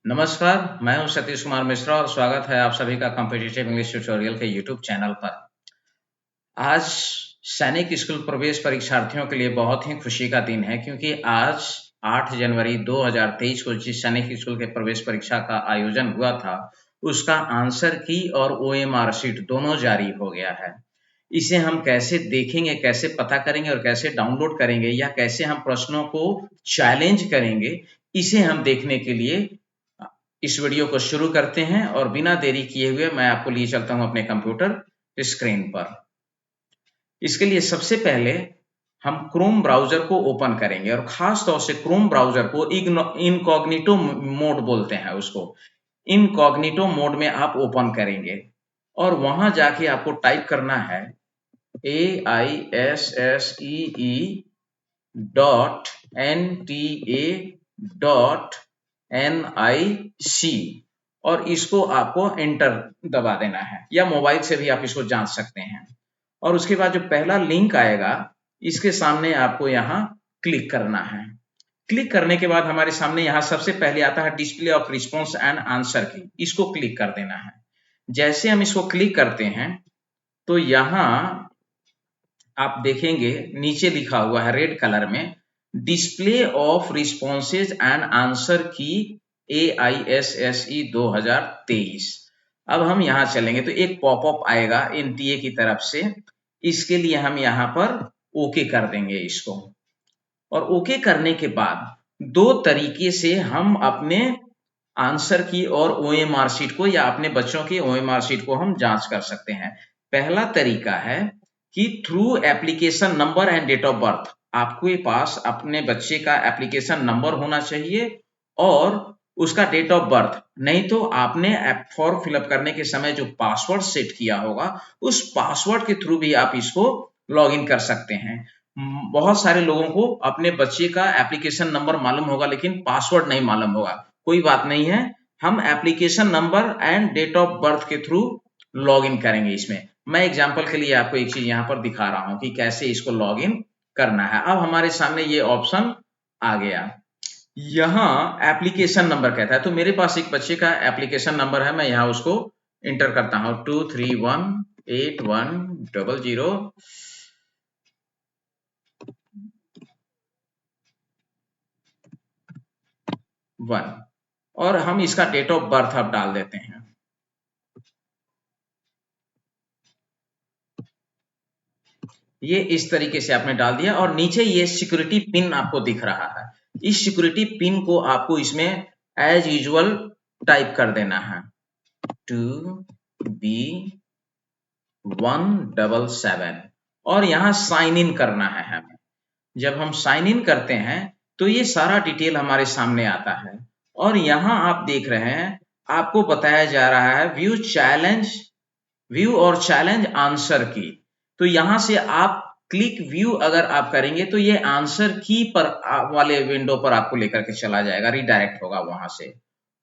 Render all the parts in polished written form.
नमस्कार, मैं हूं सतीश कुमार मिश्रा और स्वागत है आप सभी का कॉम्पिटिटिव इंग्लिश ट्यूटोरियल के यूट्यूब चैनल पर। आज सैनिक स्कूल प्रवेश परीक्षार्थियों के लिए बहुत ही खुशी का दिन है क्योंकि आज 8 जनवरी 2023 को जिस सैनिक स्कूल के प्रवेश परीक्षा का आयोजन हुआ था, उसका आंसर की और ओएमआर शीट दोनों जारी हो गया है। इसे हम कैसे देखेंगे, कैसे पता करेंगे और कैसे डाउनलोड करेंगे या कैसे हम प्रश्नों को चैलेंज करेंगे, इसे हम देखने के लिए इस वीडियो को शुरू करते हैं और बिना देरी किए हुए मैं आपको लिए चलता हूं अपने कंप्यूटर स्क्रीन पर। इसके लिए सबसे पहले हम क्रोम ब्राउजर को ओपन करेंगे और खास तौर से क्रोम ब्राउजर को इनकॉग्निटो मोड बोलते हैं उसको। इनकॉग्निटो मोड में आप ओपन करेंगे और वहां जाके आपको टाइप करना है AISSEE.NTA.NIC और इसको आपको एंटर दबा देना है या मोबाइल से भी आप इसको जांच सकते हैं। और उसके बाद जो पहला लिंक आएगा इसके सामने आपको यहाँ क्लिक करना है। क्लिक करने के बाद हमारे सामने यहाँ सबसे पहले आता है display of response and answer की, इसको क्लिक कर देना है। जैसे हम इसको क्लिक करते हैं तो यहाँ आप देखेंगे नीचे लिखा हुआ है रेड कलर में display of responses and answer की AISSE 2023। अब हम यहाँ चलेंगे तो एक पॉपअप आएगा एनटीए की तरफ से, इसके लिए हम यहाँ पर ओके कर देंगे इसको। और ओके करने के बाद दो तरीके से हम अपने आंसर की और ओएमआर शीट को या अपने बच्चों की ओएमआर शीट को हम जांच कर सकते हैं। पहला तरीका है कि through application number and date of birth, आपके पास अपने बच्चे का एप्लीकेशन नंबर होना चाहिए और उसका डेट ऑफ बर्थ, नहीं तो आपने फॉर्म फिलअप करने के समय जो पासवर्ड सेट किया होगा उस पासवर्ड के थ्रू भी आप इसको लॉग इन कर सकते हैं। बहुत सारे लोगों को अपने बच्चे का एप्लीकेशन नंबर मालूम होगा लेकिन पासवर्ड नहीं मालूम होगा। कोई बात नहीं है, हम application number and date of birth के थ्रू लॉग इन करेंगे इसमें। मैं एग्जांपल के लिए आपको एक चीज यहाँ पर दिखा रहा हूँ कि कैसे इसको लॉग इन करना है। अब हमारे सामने ये ऑप्शन आ गया, यहाँ एप्लीकेशन नंबर कहता है, तो मेरे पास एक बच्चे का एप्लीकेशन नंबर है, मैं यहाँ उसको इंटर करता हूँ 23181001 और हम इसका डेट ऑफ बर्थ अब डाल देते हैं। ये इस तरीके से आपने डाल दिया और नीचे ये सिक्योरिटी पिन आपको दिख रहा है। इस सिक्योरिटी पिन को आपको इसमें एज यूजुअल टाइप कर देना है 2B177 और यहाँ साइन इन करना है हमें। जब हम साइन इन करते हैं तो ये सारा डिटेल हमारे सामने आता है और यहाँ आप देख रहे हैं आपको बताया जा रहा है व्यू और चैलेंज आंसर की। तो यहाँ से आप क्लिक व्यू अगर आप करेंगे तो ये आंसर की पर वाले विंडो पर आपको लेकर के चला जाएगा, रिडायरेक्ट होगा वहां से।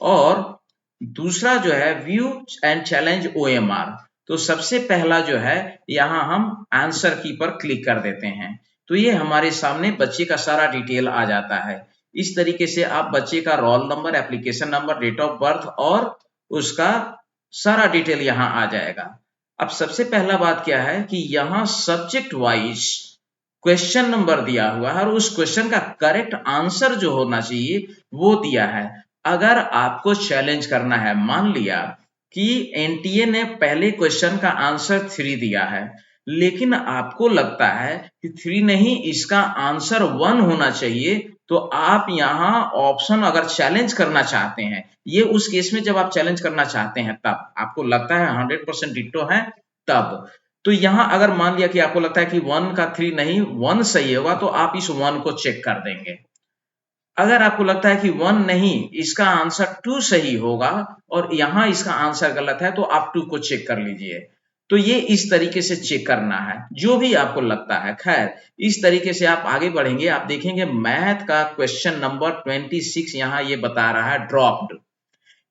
और दूसरा जो है व्यू एंड चैलेंज ओएमआर, तो सबसे पहला जो है यहाँ हम आंसर की पर क्लिक कर देते हैं तो ये हमारे सामने बच्चे का सारा डिटेल आ जाता है। इस तरीके से आप बच्चे का roll number, application number, date of birth और उसका सारा डिटेल यहाँ आ जाएगा। अब सबसे पहला बात क्या है कि यहाँ सब्जेक्ट वाइज क्वेश्चन नंबर दिया हुआ है और उस क्वेश्चन का करेक्ट आंसर जो होना चाहिए वो दिया है। अगर आपको चैलेंज करना है, मान लिया कि एनटीए ने पहले क्वेश्चन का आंसर 3 दिया है लेकिन आपको लगता है कि 3 नहीं, इसका आंसर 1 होना चाहिए, तो आप यहाँ ऑप्शन अगर चैलेंज करना चाहते हैं, ये उस केस में जब आप चैलेंज करना चाहते हैं तब आपको लगता है 100% डिट्टो है तब। तो यहाँ अगर मान लिया कि आपको लगता है कि 1 का 3 नहीं 1 सही होगा तो आप इस 1 को चेक कर देंगे। अगर आपको लगता है कि 1 नहीं, इसका आंसर 2 सही होगा और यहाँ इसका आंसर गलत है तो आप 2 को चेक कर लीजिए। तो ये इस तरीके से चेक करना है जो भी आपको लगता है। खैर, इस तरीके से आप आगे बढ़ेंगे, आप देखेंगे मैथ का क्वेश्चन नंबर 26 यहाँ ये बता रहा है ड्रॉप्ड।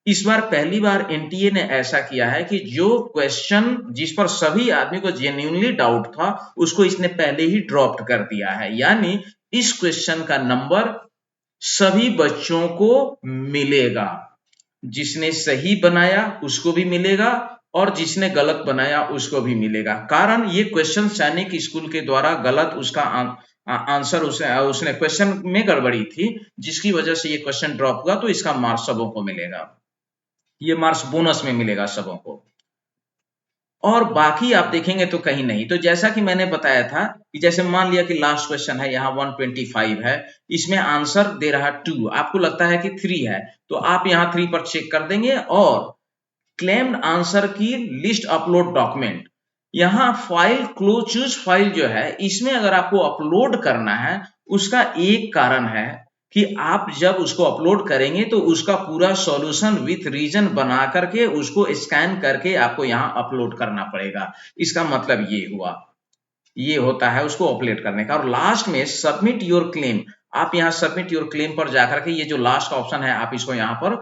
इस बार पहली बार एनटीए ने ऐसा किया है कि जो क्वेश्चन जिस पर सभी आदमी को जेन्युइनली डाउट था उसको इसने पहले ही ड्रॉप्ड कर दिया है, यानी इस क्वेश्चन का नंबर सभी बच्चों को मिलेगा। जिसने सही बनाया उसको भी मिलेगा और जिसने गलत बनाया उसको भी मिलेगा। कारण ये क्वेश्चन सैनिक स्कूल के द्वारा गलत उसका आंसर उसने क्वेश्चन में गड़बड़ी थी, जिसकी वजह से ये क्वेश्चन ड्रॉप हुआ, तो इसका मार्क्स सबों को मिलेगा, ये मार्क्स बोनस में मिलेगा सबों को। और बाकी आप देखेंगे तो कहीं नहीं। तो जैसा कि मैंने बताया था कि जैसे मान लिया कि लास्ट क्वेश्चन है, यहाँ 125 है, इसमें आंसर दे रहा 2, आपको लगता है कि 3 है, तो आप यहाँ 3 पर चेक कर देंगे और क्लेम्ड आंसर की लिस्ट अपलोड डॉक्यूमेंट, यहाँ फाइल चूज फाइल जो है, इसमें अगर आपको अपलोड करना है, उसका एक कारण है कि आप जब उसको अपलोड करेंगे तो उसका पूरा सॉल्यूशन विथ रीजन बना करके उसको स्कैन करके आपको यहाँ अपलोड करना पड़ेगा। इसका मतलब ये हुआ, ये होता है उसको अपलोड करने का। और लास्ट में सबमिट योर क्लेम, आप यहाँ सबमिट योर क्लेम पर जाकर के ये जो लास्ट ऑप्शन है आप इसको यहाँ पर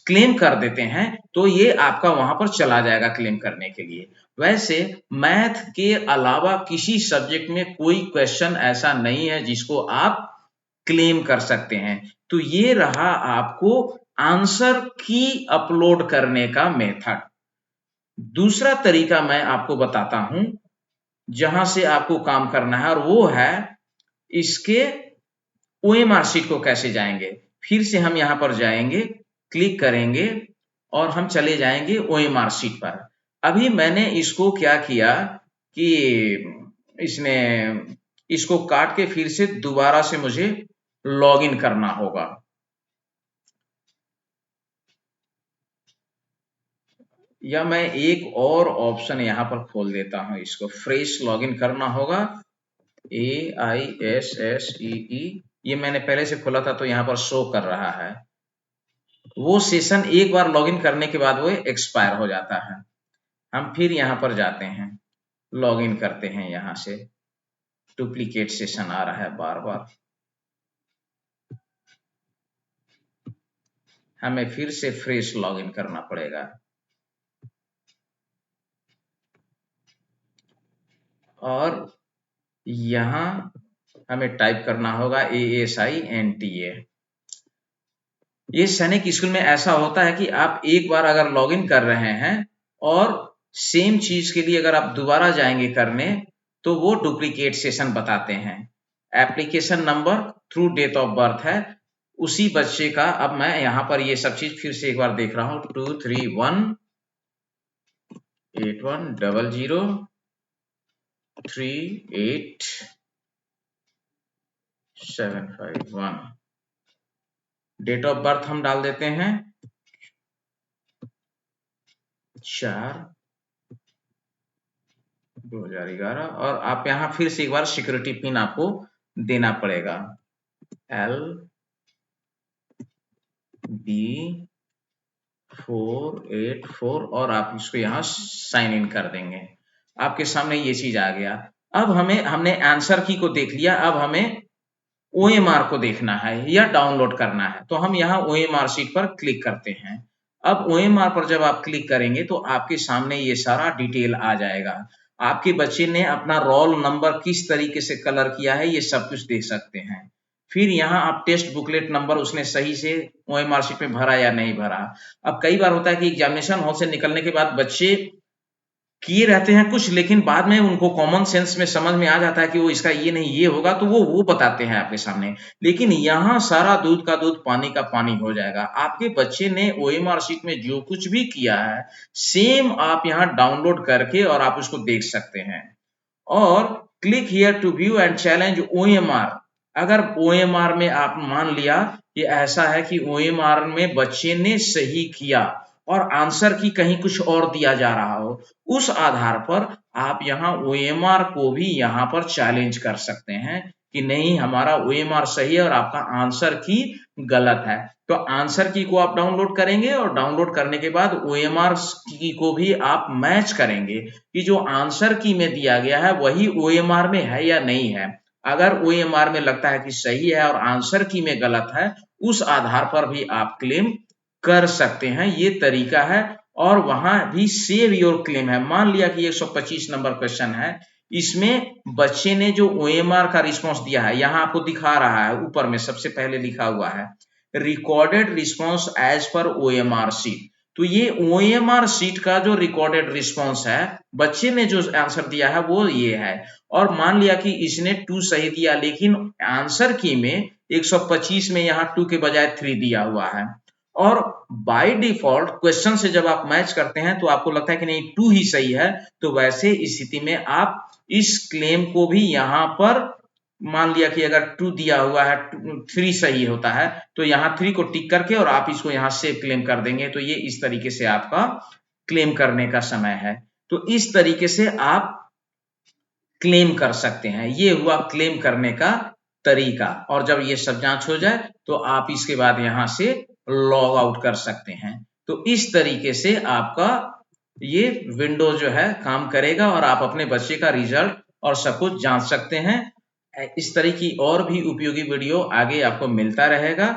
क्लेम कर देते हैं, तो ये आपका वहां पर चला जाएगा क्लेम करने के लिए। वैसे मैथ के अलावा किसी सब्जेक्ट में कोई क्वेश्चन ऐसा नहीं है जिसको आप क्लेम कर सकते हैं। तो ये रहा आपको आंसर की अपलोड करने का मेथड। दूसरा तरीका मैं आपको बताता हूं जहां से आपको काम करना है, और वो है इसके OMR शीट को कैसे जाएंगे। फिर से हम यहां पर जाएंगे, क्लिक करेंगे और हम चले जाएंगे OMR शीट पर। अभी मैंने इसको क्या किया कि इसने इसको काट के फिर से दोबारा से मुझे लॉगिन करना होगा। या मैं एक और ऑप्शन यहां पर खोल देता हूं, इसको फ्रेश लॉगिन करना होगा, AISSEE, ये मैंने पहले से खोला था तो यहां पर शो कर रहा है। वो सेशन एक बार लॉगिन करने के बाद वो एक्सपायर हो जाता है। हम फिर यहां पर जाते हैं, लॉगिन करते हैं, यहां से डुप्लीकेट सेशन आ रहा है बार बार, हमें फिर से फ्रेश लॉगिन करना पड़ेगा। और यहां हमें टाइप करना होगा ASINTA। ये सैनिक स्कूल में ऐसा होता है कि आप एक बार अगर लॉगिन कर रहे हैं और सेम चीज के लिए अगर आप दोबारा जाएंगे करने, तो वो डुप्लीकेट सेशन बताते हैं। Application number through date of birth है उसी बच्चे का। अब मैं यहां पर ये सब चीज फिर से एक बार देख रहा हूं, 23181003871। डेट ऑफ बर्थ हम डाल देते हैं 4/2011, और आप यहां फिर से एक बार सिक्योरिटी पिन आपको देना पड़ेगा, LB484, और आप इसको यहां साइन इन कर देंगे। आपके सामने ये चीज आ गया। अब हमने आंसर की को देख लिया, अब हमें OMR को देखना है या डाउनलोड करना है, तो हम यहाँ OMR शीट पर क्लिक करते हैं। अब OMR पर जब आप क्लिक करेंगे तो आपके सामने ये सारा डिटेल आ जाएगा। आपके बच्चे ने अपना रोल नंबर किस तरीके से कलर किया है ये सब कुछ देख सकते हैं। फिर यहाँ आप टेस्ट बुकलेट नंबर उसने सही से OMR शीट में भरा या नहीं भरा। अब कई बार होता है कि एग्जामिनेशन हॉल से निकलने के बाद बच्चे किए रहते हैं कुछ, लेकिन बाद में उनको कॉमन सेंस में समझ में आ जाता है कि वो इसका ये नहीं ये होगा, तो वो बताते हैं आपके सामने। लेकिन यहाँ सारा दूध का दूध पानी का पानी हो जाएगा। आपके बच्चे ने OMR शीट में जो कुछ भी किया है सेम आप यहाँ डाउनलोड करके और आप उसको देख सकते हैं। और click here to view and challenge OMR। अगर OMR में आप मान लिया कि ऐसा है कि OMR में बच्चे ने सही किया और आंसर की कहीं कुछ और दिया जा रहा हो, उस आधार पर आप यहाँ OMR को भी यहाँ पर चैलेंज कर सकते हैं कि नहीं हमारा OMR सही है और आपका आंसर की गलत है। तो आंसर की को आप डाउनलोड करेंगे और डाउनलोड करने के बाद OMR की को भी आप मैच करेंगे कि जो आंसर की में दिया गया है वही OMR में है या नहीं है। अगर OMR में लगता है कि सही है और आंसर की में गलत है, उस आधार पर भी आप क्लेम कर सकते हैं। ये तरीका है। और वहां भी सेव योर क्लेम है। मान लिया कि 125 नंबर क्वेश्चन है, इसमें बच्चे ने जो OMR का रिस्पॉन्स दिया है यहाँ आपको दिखा रहा है, ऊपर में सबसे पहले लिखा हुआ है recorded response as per OMR sheet. तो ये OMR शीट का जो रिकॉर्डेड रिस्पॉन्स है, बच्चे ने जो आंसर दिया है वो ये है। और मान लिया कि इसने 2 सही दिया, लेकिन आंसर की में 125 में यहाँ 2 के बजाय 3 दिया हुआ है। और बाय डिफॉल्ट क्वेश्चन से जब आप मैच करते हैं तो आपको लगता है कि नहीं 2 ही सही है, तो वैसे स्थिति में आप इस क्लेम को भी यहाँ पर मान लिया कि अगर 2 दिया हुआ है, 3 सही होता है, तो यहाँ 3 को टिक करके और आप इसको यहाँ से क्लेम कर देंगे। तो ये इस तरीके से आपका क्लेम करने का समय है। तो इस तरीके से आप क्लेम कर सकते हैं। ये हुआ क्लेम करने का तरीका। और जब ये सब जांच हो जाए तो आप इसके बाद यहाँ से लॉग आउट कर सकते हैं। तो इस तरीके से आपका ये विंडो जो है काम करेगा और आप अपने बच्चे का रिजल्ट और सब कुछ जांच सकते हैं। इस तरह की और भी उपयोगी वीडियो आगे आपको मिलता रहेगा।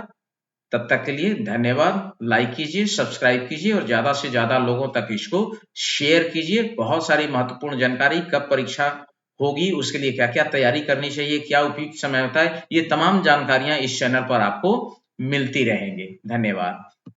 तब तक के लिए धन्यवाद। लाइक कीजिए, सब्सक्राइब कीजिए और ज्यादा से ज्यादा लोगों तक इसको शेयर कीजिए। बहुत सारी महत्वपूर्ण जानकारी, कब परीक्षा होगी, उसके लिए क्या क्या तैयारी करनी चाहिए, क्या उपयुक्त समय होता है, ये तमाम जानकारियां इस चैनल पर आपको मिलती रहेंगी। धन्यवाद।